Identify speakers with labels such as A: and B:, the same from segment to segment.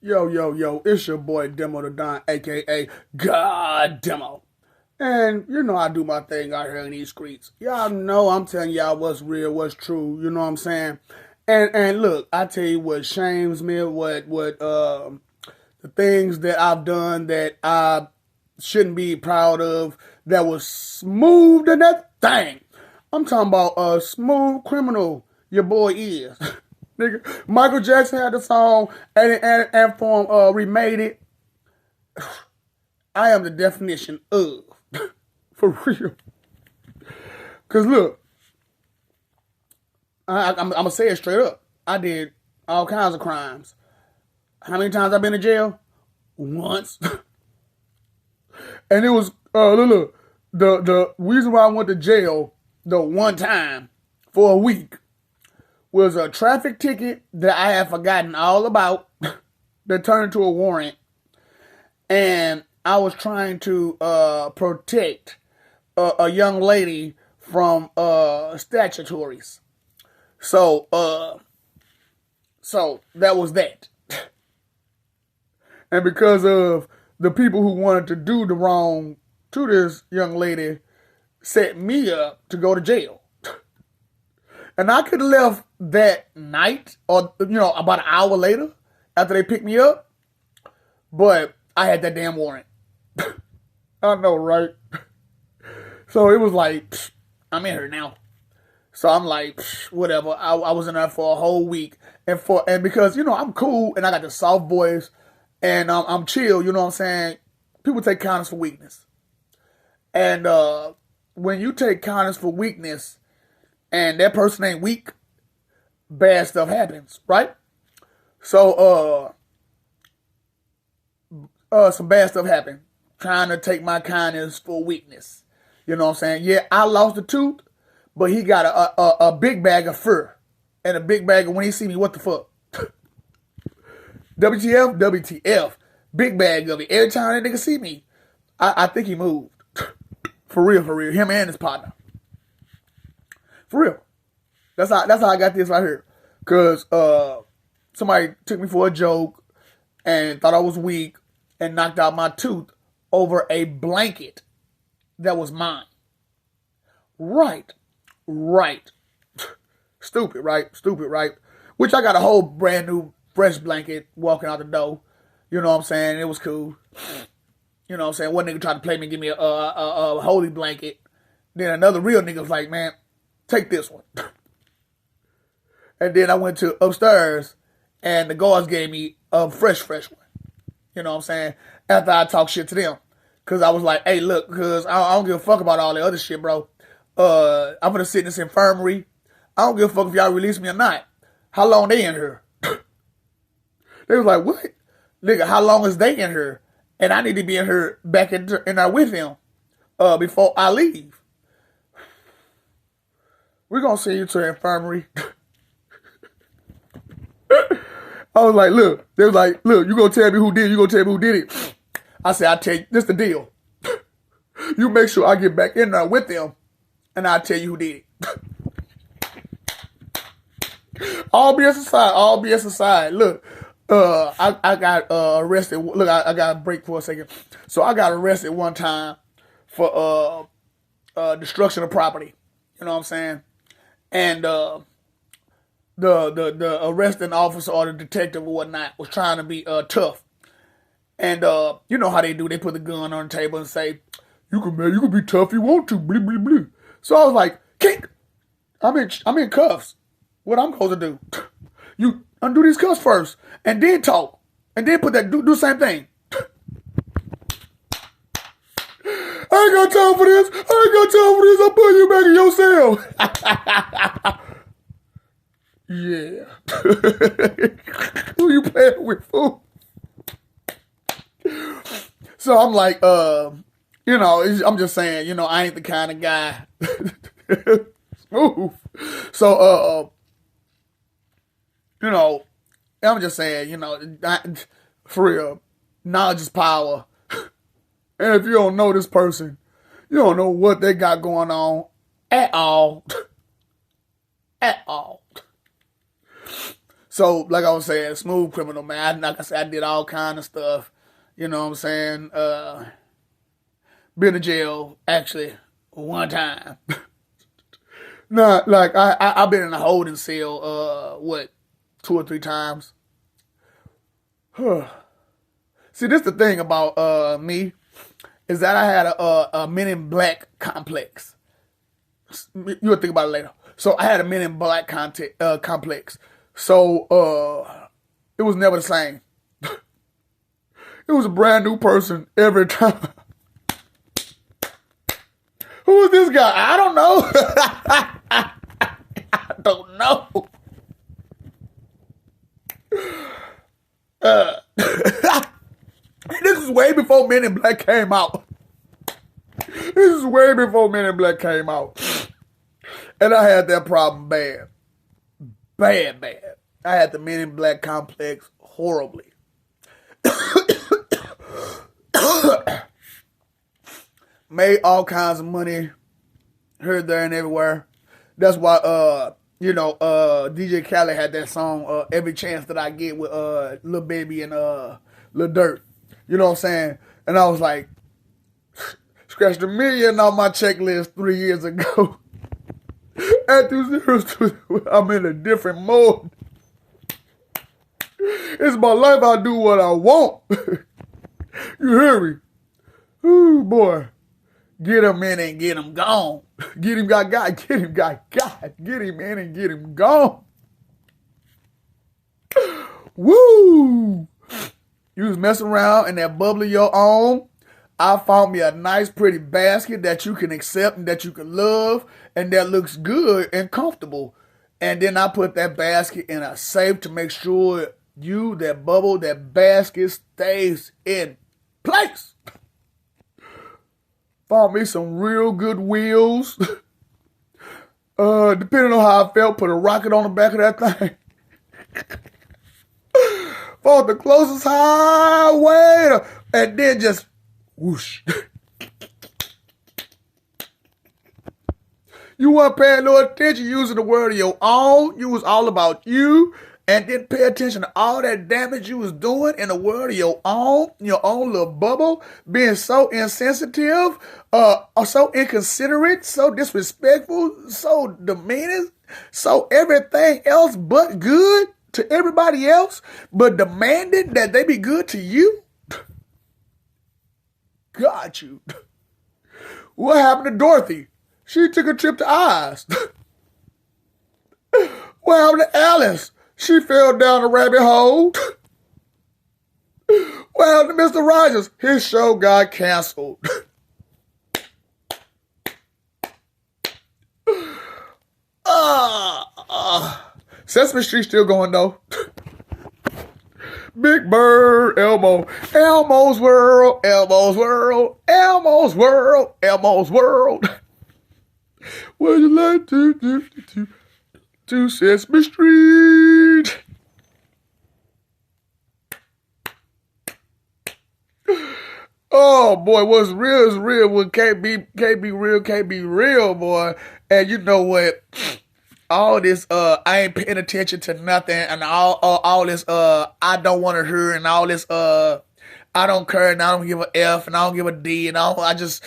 A: Yo, yo, yo, it's your boy Demo the Don, aka God Demo. And you know I do my thing out here in these streets. Y'all know I'm telling y'all what's real, what's true, you know what I'm saying? And look, I tell you what shames me, what the things that I've done that I shouldn't be proud of that was smooth than that thing. I'm talking about a smooth criminal your boy is. Nigga, Michael Jackson had the song and form remade it. I am the definition of. For real. Cause look, I'm gonna say it straight up. I did all kinds of crimes. How many times I've been in jail? Once. And it was look, the reason why I went to jail the one time for a week was a traffic ticket that I had forgotten all about that turned into a warrant. And I was trying to protect a young lady from statutories. So that was that. And because of the people who wanted to do the wrong to this young lady set me up to go to jail. And I could have left that night or, about an hour later after they picked me up. But I had that damn warrant. I know, right? So it was like, I'm in here now. So I'm like, whatever. I was in there for a whole week. And because, I'm cool and I got the soft voice and I'm chill, you know what I'm saying? People take kindness for weakness. And when you take kindness for weakness and that person ain't weak, bad stuff happens, right? So some bad stuff happened. Trying to take my kindness for weakness. You know what I'm saying? Yeah, I lost a tooth, but he got a big bag of fur. And a big bag of when he see me, what the fuck? WTF, WTF. Big bag of it. Every time that nigga see me, I think he moved. For real, for real. Him and his partner. For real. That's how I got this right here. Cause somebody took me for a joke and thought I was weak and knocked out my tooth over a blanket that was mine. Right. Stupid, right? Which I got a whole brand new fresh blanket walking out the door. You know what I'm saying? It was cool. You know what I'm saying? One nigga tried to play me, give me a holy blanket. Then another real nigga was like, man, take this one. And then I went to upstairs and the guards gave me a fresh one. You know what I'm saying? After I talked shit to them. Because I was like, hey, look, because I don't give a fuck about all the other shit, bro. I'm going to sit in this infirmary. I don't give a fuck if y'all release me or not. How long they in here? They was like, what? Nigga, how long is they in here? And I need to be in here back in there with him before I leave. We're going to send you to the infirmary. I was like, look. They was like, look, you going to tell me who did it. You going to tell me who did it. I said, I'll tell you. This the deal. You make sure I get back in there with them, and I'll tell you who did it. All BS aside. Look, I got arrested. Look, I got a break for a second. So I got arrested one time for destruction of property. You know what I'm saying? And the arresting officer or the detective or whatnot was trying to be tough. And you know how they do? They put the gun on the table and say, "You can be tough if you want to." Blah blah blah. So I was like, "Kick! I'm in cuffs. What I'm supposed to do? You undo these cuffs first, and then talk, and then put that do the same thing." I ain't got time for this. I'm putting you back in your cell. Yeah. Who you playing with, fool? So I'm like, I'm just saying, I ain't the kind of guy. Smooth. So, I'm just saying, for real, knowledge is power. And if you don't know this person, you don't know what they got going on at all. At all. So, like I was saying, smooth criminal, man. Like I said, I did all kind of stuff. You know what I'm saying? Been to jail, actually, one time. Nah, like, I've been in a holding cell, 2 or 3 times? See, this the thing about me, is that I had a Men in Black complex. You'll think about it later. So I had a Men in Black complex. So it was never the same. It was a brand new person every time. Who is this guy? I don't know. I don't know. This is way before Men in Black came out. This is way before Men in Black came out. And I had that problem bad. Bad, bad. I had the Men in Black complex horribly. Made all kinds of money here, there, and everywhere. That's why, DJ Khaled had that song, Every Chance That I Get with Lil Baby and Lil Durk. You know what I'm saying? And I was like, scratched $1 million on my checklist 3 years ago. At 2 zeros, I'm in a different mode. It's my life. I do what I want. You hear me? Ooh, boy. Get him in and get him gone. Get him got God. Get him got God. Get him in and get him gone. Woo! You was messing around in that bubble of your own. I found me a nice, pretty basket that you can accept and that you can love and that looks good and comfortable. And then I put that basket in a safe to make sure that bubble, that basket stays in place. Found me some real good wheels. Depending on how I felt, put a rocket on the back of that thing. Found the closest highway and then just whoosh. You weren't paying no attention, using the word of your own. You was all about you. And didn't pay attention to all that damage you was doing in the world of your own little bubble, being so insensitive, so inconsiderate, so disrespectful, so demeaning, so everything else but good to everybody else, but demanding that they be good to you. Got you. What happened to Dorothy? She took a trip to Oz. What happened to Alice? She fell down a rabbit hole. Well, Mr. Rogers, his show got canceled. Sesame Street still going though. Big Bird, Elmo, Elmo's World, Elmo's World, Elmo's World, Elmo's World. Would you like to Sesame Street? Oh boy, what's real is real. What can't be real, boy. And you know what? All this, I ain't paying attention to nothing, and all this, I don't want to hear, and all this, I don't care, and I don't give a F, and I don't give a D, and I just,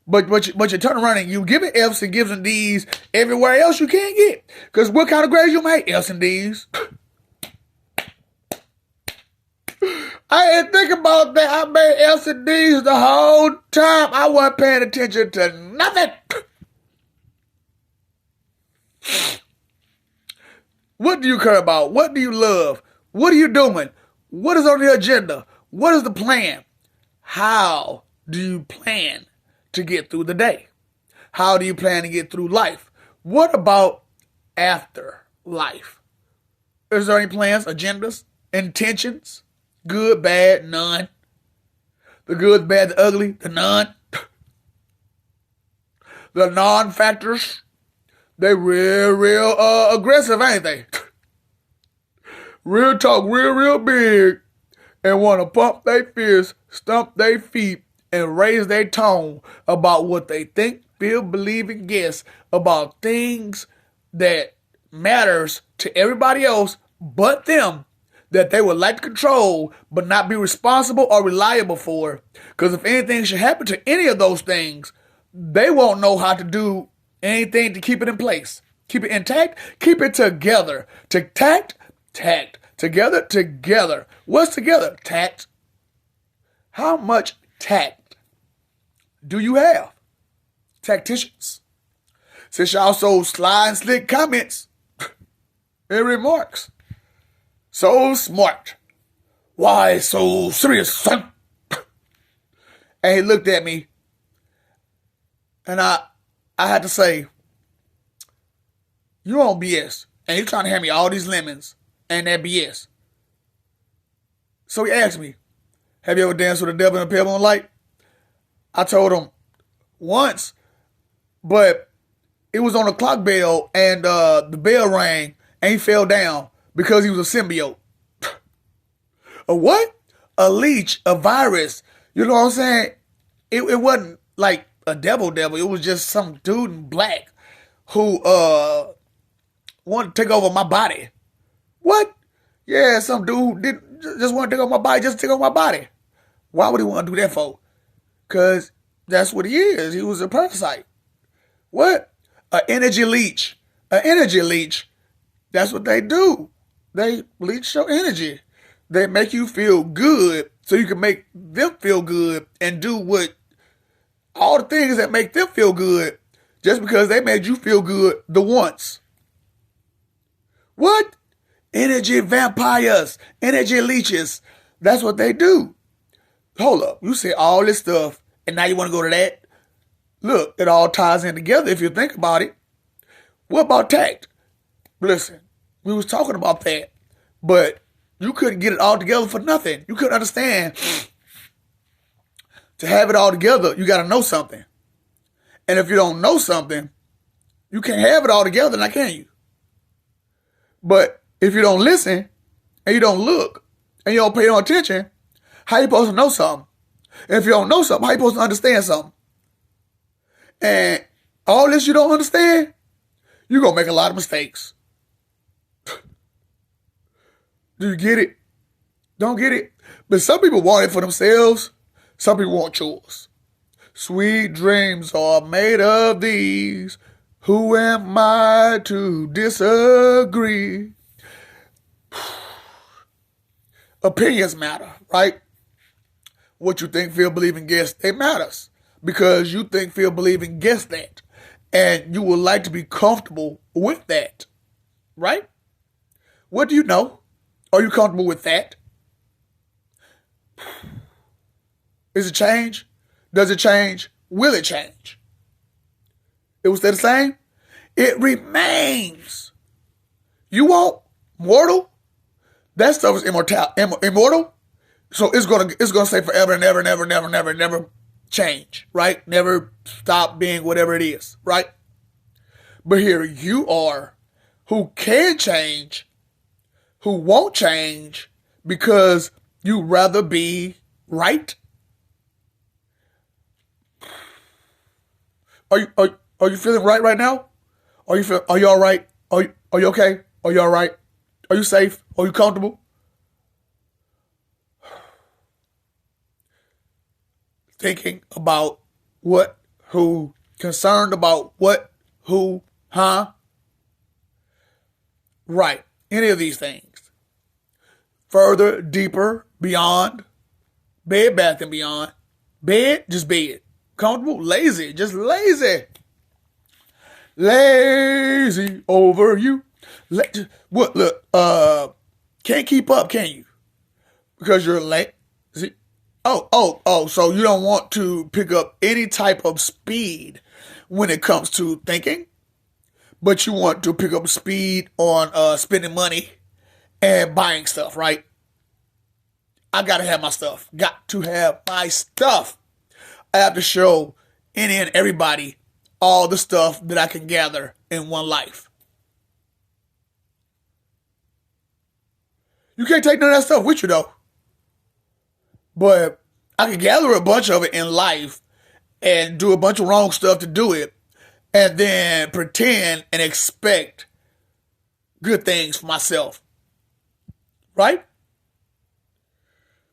A: but you turn around and you give it F's and gives and D's everywhere else you can't get. Because what kind of grades you make? F's and D's. I didn't think about that. I made F's and D's the whole time. I wasn't paying attention to nothing. What do you care about? What do you love? What are you doing? What is on the agenda? What is the plan? How do you plan to get through the day? How do you plan to get through life? What about after life? Is there any plans, agendas, intentions? Good, bad, none. The good, bad, the ugly, the none. The non-factors. They real aggressive, ain't they? Real talk, real big. And want to pump their fists, stump their feet, and raise their tone about what they think, feel, believe, and guess about things that matters to everybody else but them that they would like to control but not be responsible or reliable for. Because if anything should happen to any of those things, they won't know how to do anything to keep it in place. Keep it intact, keep it together. To tact, tact. Together, together. What's together? Tact. How much tact do you have? Tacticians. Since y'all so sly and slick comments and remarks. So smart. Why so serious, son? And he looked at me, and I had to say, you on BS. And you trying to hand me all these lemons and that BS. So he asked me, have you ever danced with the devil in a pale moonlight? I told him once, but it was on a clock bell, and the bell rang, and he fell down because he was a symbiote. A what? A leech, a virus. You know what I'm saying? It wasn't like a devil. It was just some dude in black who wanted to take over my body. What? Yeah, some dude just want to take over my body, just to take over my body. Why would he want to do that for? Because that's what he is. He was a parasite. What? An energy leech. An energy leech. That's what they do. They leech your energy. They make you feel good so you can make them feel good and do what all the things that make them feel good just because they made you feel good the once. What? Energy vampires, energy leeches. That's what they do. Hold up. You say all this stuff and now you want to go to that? Look, it all ties in together if you think about it. What about tact? Listen, we was talking about that, but you couldn't get it all together for nothing. You couldn't understand. To have it all together, you got to know something. And if you don't know something, you can't have it all together, now can you? But if you don't listen, and you don't look, and you don't pay no attention, how you supposed to know something? And if you don't know something, how you supposed to understand something? And all this you don't understand, you're going to make a lot of mistakes. Do you get it? Don't get it? But some people want it for themselves. Some people want yours. Sweet dreams are made of these. Who am I to disagree? Opinions matter, right? What you think, feel, believe, and guess, it matters. Because you think, feel, believe, and guess that. And you would like to be comfortable with that, right? What do you know? Are you comfortable with that? Is it change? Does it change? Will it change? It will stay the same? It remains. You want mortal? That stuff is immortal. So it's gonna stay forever and ever and ever and ever and ever and never change, right? Never stop being whatever it is, right? But here you are, who can change, who won't change because you rather be right. Are you feeling right now? Are you all right? Are you okay? Are you all right? Are you safe? Are you comfortable? Thinking about what, who, concerned about what, who, huh? Right. Any of these things. Further, deeper, beyond. Bed, bath, and beyond. Bed, just bed. Comfortable, lazy, just lazy. Lazy over you. What? Look, can't keep up, can you? Because you're late. Oh, so you don't want to pick up any type of speed when it comes to thinking, but you want to pick up speed on spending money and buying stuff, right? I gotta have my stuff. Got to have my stuff. I have to show any and everybody all the stuff that I can gather in one life. You can't take none of that stuff with you, though. But I can gather a bunch of it in life and do a bunch of wrong stuff to do it and then pretend and expect good things for myself. right?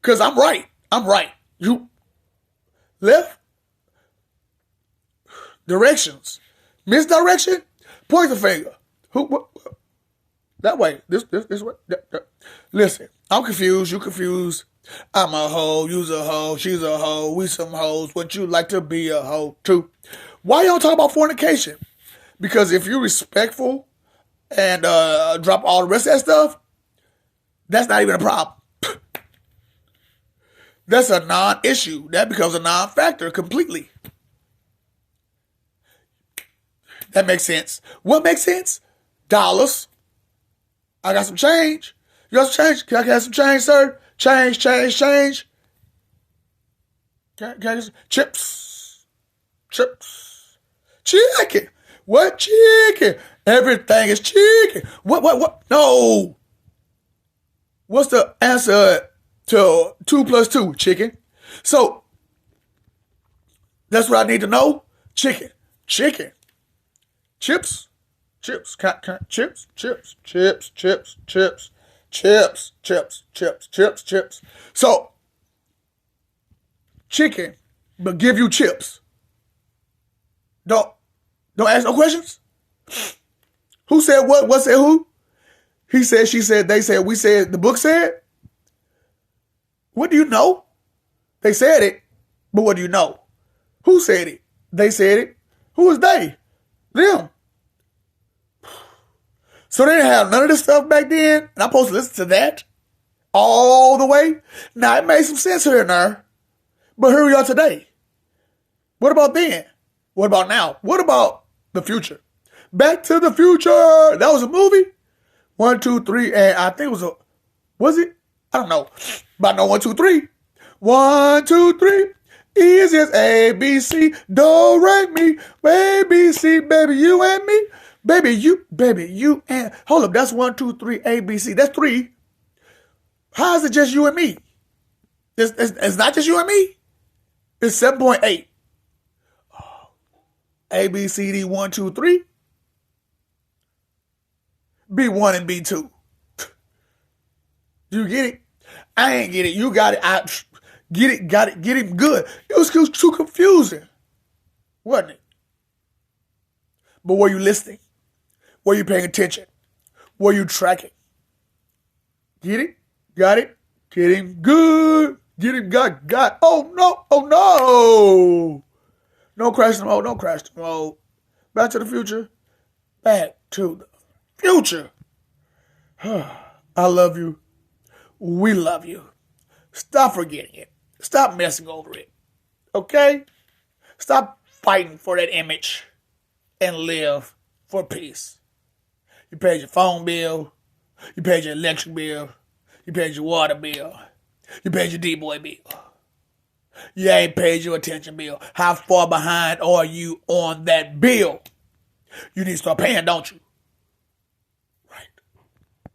A: Because I'm right. I'm right. You left directions. Misdirection? Point the finger. Who? What? That way. This way. That. Listen, I'm confused. You confused. I'm a hoe. You's a hoe. She's a hoe. We some hoes. Would you like to be a hoe too? Why y'all talk about fornication? Because if you're respectful and drop all the rest of that stuff, that's not even a problem. That's a non-issue. That becomes a non-factor completely. That makes sense. What makes sense? Dollars. I got some change. You got some change? Can I get some change, sir? Change. Chips. Chicken. What chicken? Everything is chicken. What? No. What's the answer to 2 plus 2? Chicken. So, that's what I need to know. Chicken. Chips. Chips. So, chicken, but give you chips. Don't ask no questions. Who said what? What said who? He said, she said, they said, we said, the book said. What do you know? They said it, but what do you know? Who said it? They said it. Who is they? Them. So they didn't have none of this stuff back then, and I'm supposed to listen to that all the way? Now, it made some sense here and there, but here we are today. What about then? What about now? What about the future? Back to the Future. That was a movie. 1, 2, 3, and I think it was it? I don't know. But I know 1, 2, 3. 1, 2, 3. Easy as A, B, C. Do, re, mi. A, B, C, baby, you and me. Baby, you and... Hold up, that's 1, 2, 3, A, B, C. That's 3. How is it just you and me? It's not just you and me. It's 7.8. A, B, C, D, 1, 2, 3. B1 and B2. You get it? I ain't get it. You got it. I get it. Got it. Get it good. It was too confusing, wasn't it? But were you listening? Were you paying attention? Were you tracking? Get it? Got it? Getting good. Getting got. Oh no. No crash the mode. Back to the future. Back to the future. I love you. We love you. Stop forgetting it. Stop messing over it. Okay? Stop fighting for that image and live for peace. You paid your phone bill. You paid your electric bill. You paid your water bill. You paid your D-boy bill. You ain't paid your attention bill. How far behind are you on that bill? You need to start paying, don't you?